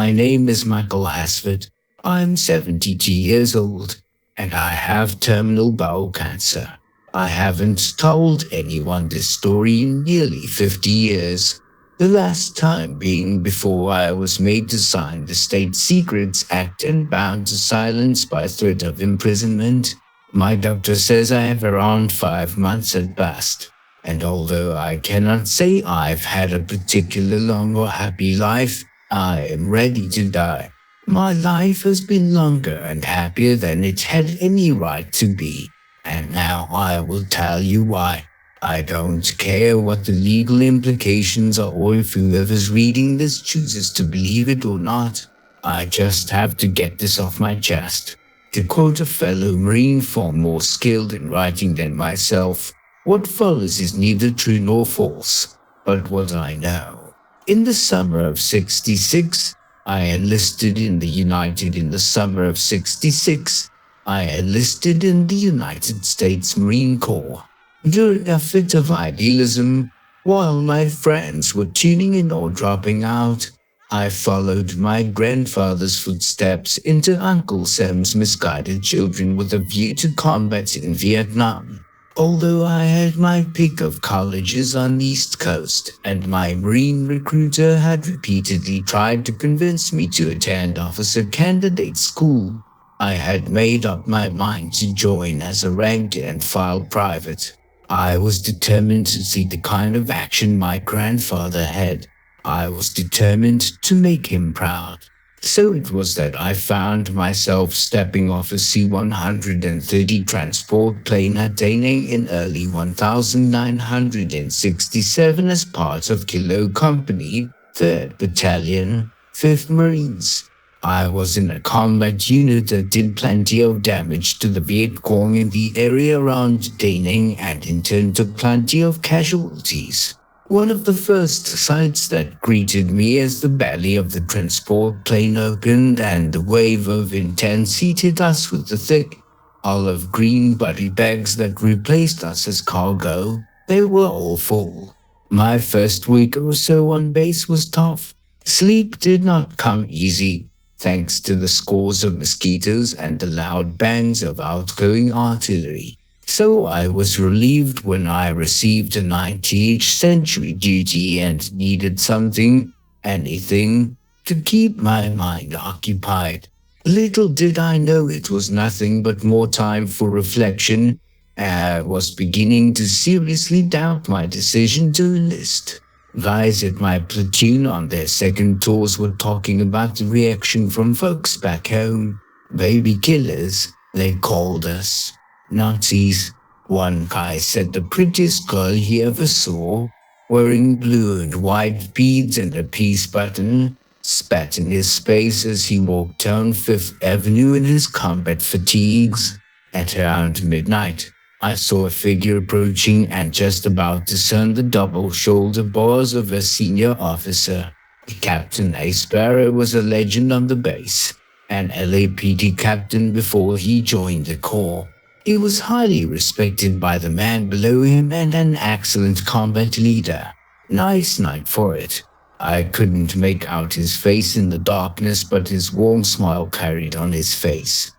My name is Michael Asford. I'm 72 years old, and I have terminal bowel cancer. I haven't told anyone this story in nearly 50 years. The last time being before I was made to sign the State Secrets Act and bound to silence by threat of imprisonment. My doctor says I have around 5 months at best. And although I cannot say I've had a particular long or happy life, I am ready to die. My life has been longer and happier than it had any right to be. And now I will tell you why. I don't care what the legal implications are or if whoever's reading this chooses to believe it or not. I just have to get this off my chest. To quote a fellow Marine far more skilled in writing than myself, what follows is neither true nor false, but what I know. In the summer of 66, I enlisted in the summer of 66, I enlisted in the United States Marine Corps. During a fit of idealism, while my friends were tuning in or dropping out, I followed my grandfather's footsteps into Uncle Sam's misguided children with a view to combat in Vietnam. Although I had my pick of colleges on the East Coast, and my Marine recruiter had repeatedly tried to convince me to attend officer candidate school, I had made up my mind to join as a rank and file private. I was determined to see the kind of action my grandfather had. I was determined to make him proud. So it was that I found myself stepping off a C-130 transport plane at Da Nang in early 1967 as part of Kilo Company, 3rd Battalion, 5th Marines. I was in a combat unit that did plenty of damage to the Viet Cong in the area around Da Nang and in turn took plenty of casualties. One of the first sights that greeted me as the belly of the transport plane opened and a wave of intense heat hit us with the thick, olive green body bags that replaced us as cargo. They were all full. My first week or so on base was tough. Sleep did not come easy, thanks to the scores of mosquitoes and the loud bangs of outgoing artillery. So I was relieved when I received a 90th century duty and needed something, anything, to keep my mind occupied. Little did I know it was nothing but more time for reflection. I was beginning to seriously doubt my decision to enlist. Guys at my platoon on their second tours were talking about the reaction from folks back home. Baby killers, they called us. Nazis. One guy said the prettiest girl he ever saw, wearing blue and white beads and a peace button, spat in his face as he walked down Fifth Avenue in his combat fatigues. At around midnight, I saw a figure approaching and just about discerned the double shoulder bars of a senior officer. Captain A. Sparrow was a legend on the base, an LAPD captain before he joined the Corps. He was highly respected by the man below him and an excellent combat leader. Nice night for it. I couldn't make out his face in the darkness, but his warm smile carried on his face.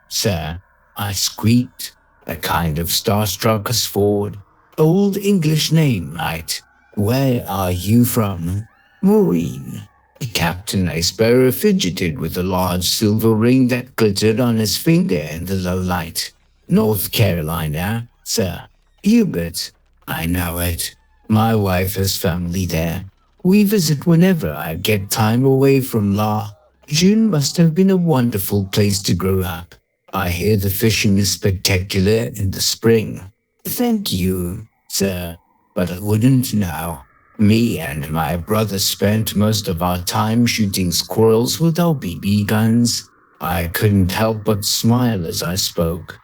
Sir, I squeaked, a kind of starstruck as forward. Old English name, right? Where are you from? Marine. Captain A. Sparrow fidgeted with a large silver ring that glittered on his finger in the low light. North Carolina, sir. Hubert. I know it. My wife has family there. We visit whenever I get time away from law. June must have been a wonderful place to grow up. I hear the fishing is spectacular in the spring. Thank you, sir, but I wouldn't know. Me and my brother spent most of our time shooting squirrels with our BB guns. I couldn't help but smile as I spoke.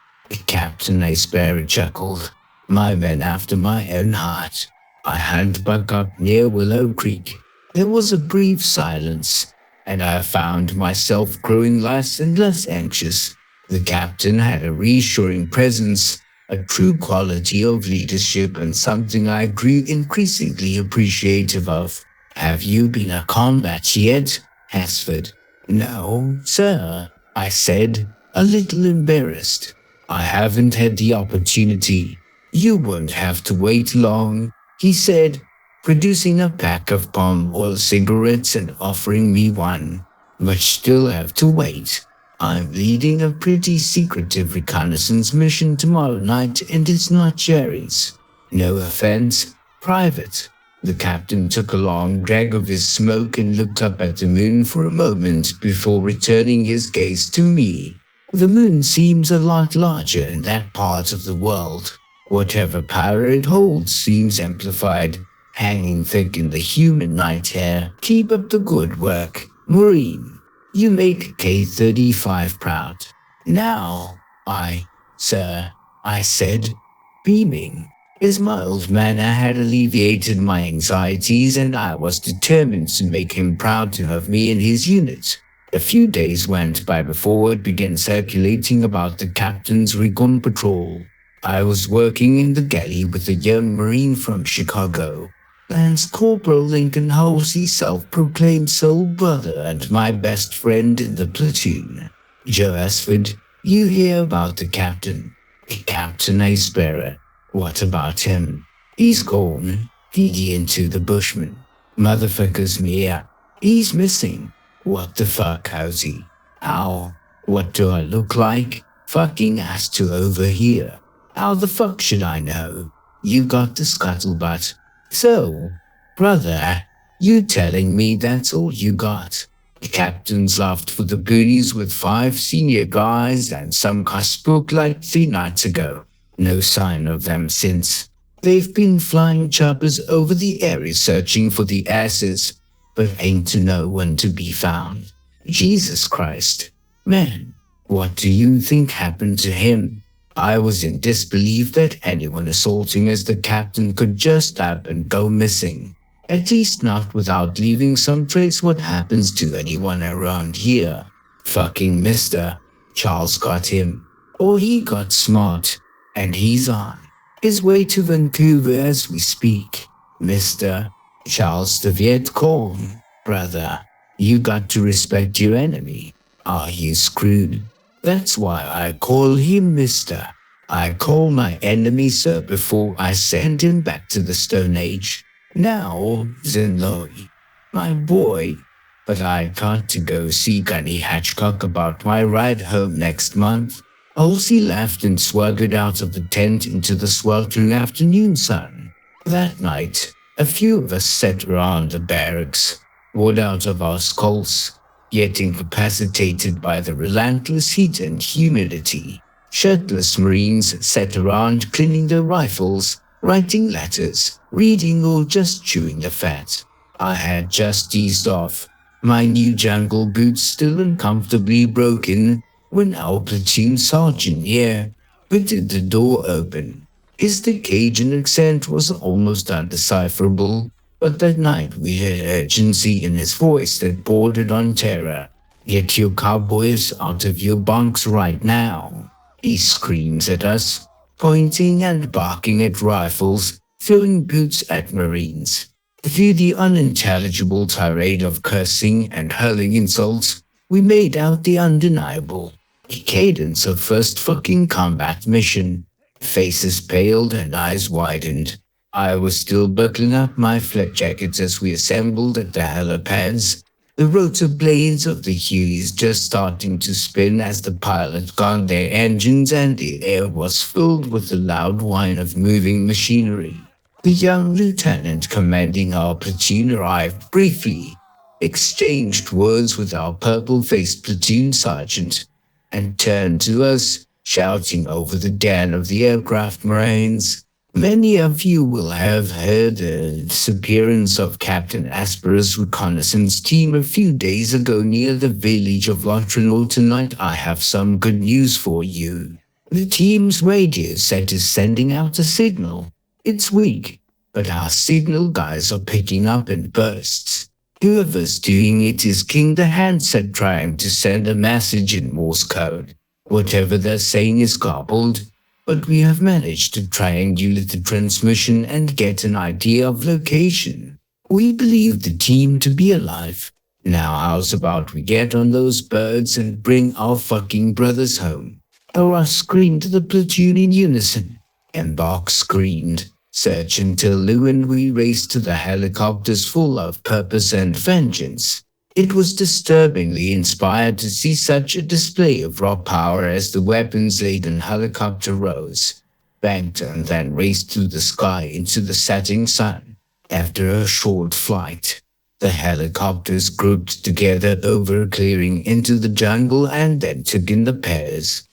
Captain A. Sparrow chuckled. My men after my own heart. I had buck up near Willow Creek. There was a brief silence, and I found myself growing less and less anxious. The captain had a reassuring presence, a true quality of leadership, and something I grew increasingly appreciative of. Have you been a combat yet? Hasford. No, sir, I said, a little embarrassed. I haven't had the opportunity. You won't have to wait long, he said, producing a pack of palm oil cigarettes and offering me one. But still have to wait. I'm leading a pretty secretive reconnaissance mission tomorrow night and it's not Jerry's. No offense, private. The captain took a long drag of his smoke and looked up at the moon for a moment before returning his gaze to me. The moon seems a lot larger in that part of the world. Whatever power it holds seems amplified, hanging thick in the human night air. Keep up the good work, Marine. You make K-35 proud. Now, sir, I said, beaming. His mild manner had alleviated my anxieties and I was determined to make him proud to have me in his unit. A few days went by before word began circulating about the captain's recon patrol. I was working in the galley with a young Marine from Chicago, Lance Corporal Lincoln Halsey, self-proclaimed soul brother and my best friend in the platoon. Joe Asford, you hear about the captain. Captain Acebearer. What about him? He's gone. He into the Bushman. Motherfuckers me. He's missing. What the fuck, Halsey? How? What do I look like? Fucking ass to over here. How the fuck should I know? You got the scuttlebutt. So, brother, you telling me that's all you got? The captain's left for the goodies with 5 senior guys and some guy spoke like 3 nights ago. No sign of them since. They've been flying choppers over the area searching for the asses, but ain't to know when to be found. Jesus Christ. Man, what do you think happened to him? I was in disbelief that anyone assaulting as the captain could just up and go missing. At least not without leaving some trace. What happens to anyone around here? Fucking Mr. Charles got him. Or he got smart, and he's on his way to Vancouver as we speak. Mr. Charles the Viet Cong. Brother, you got to respect your enemy. Are you screwed? That's why I call him Mister. I call my enemy sir before I send him back to the Stone Age. Now, Zenloi, my boy, but I got to go see Gunny Hatchcock about my ride home next month. Halsey laughed and swaggered out of the tent into the sweltering afternoon sun. That night, a few of us sat around the barracks, bored out of our skulls, yet incapacitated by the relentless heat and humidity. Shirtless Marines sat around cleaning their rifles, writing letters, reading, or just chewing the fat. I had just eased off, my new jungle boots still uncomfortably broken, when our platoon sergeant here butted the door open. His Cajun accent was almost undecipherable, but that night we heard urgency in his voice that bordered on terror. Get your cowboys out of your bunks right now. He screams at us, pointing and barking at rifles, throwing boots at Marines. Through the unintelligible tirade of cursing and hurling insults, we made out the undeniable cadence of first fucking combat mission. Faces paled and eyes widened. I was still buckling up my flak jackets as we assembled at the helipads, the rotor blades of the Hueys just starting to spin as the pilot gunned their engines and the air was filled with the loud whine of moving machinery. The young lieutenant commanding our platoon arrived briefly, exchanged words with our purple-faced platoon sergeant, and turned to us, shouting over the din of the aircraft Marines. Many of you will have heard the disappearance of Captain Asper's reconnaissance team a few days ago near the village of Lotrinol. Tonight I have some good news for you. The team's radio set is sending out a signal. It's weak, but our signal guys are picking up in bursts. Whoever's doing it is King the handset trying to send a message in Morse code. Whatever they're saying is garbled, but we have managed to triangulate the transmission and get an idea of location. We believe the team to be alive, Now how's about we get on those birds and bring our fucking brothers home? Dora screamed to the platoon in unison, and Bach screamed. Search until Lou and we raced to the helicopters full of purpose and vengeance. It was disturbingly inspired to see such a display of raw power as the weapons-laden helicopter rose, banked and then raced through the sky into the setting sun. After a short flight, the helicopters grouped together over a clearing into the jungle and then took in the pairs.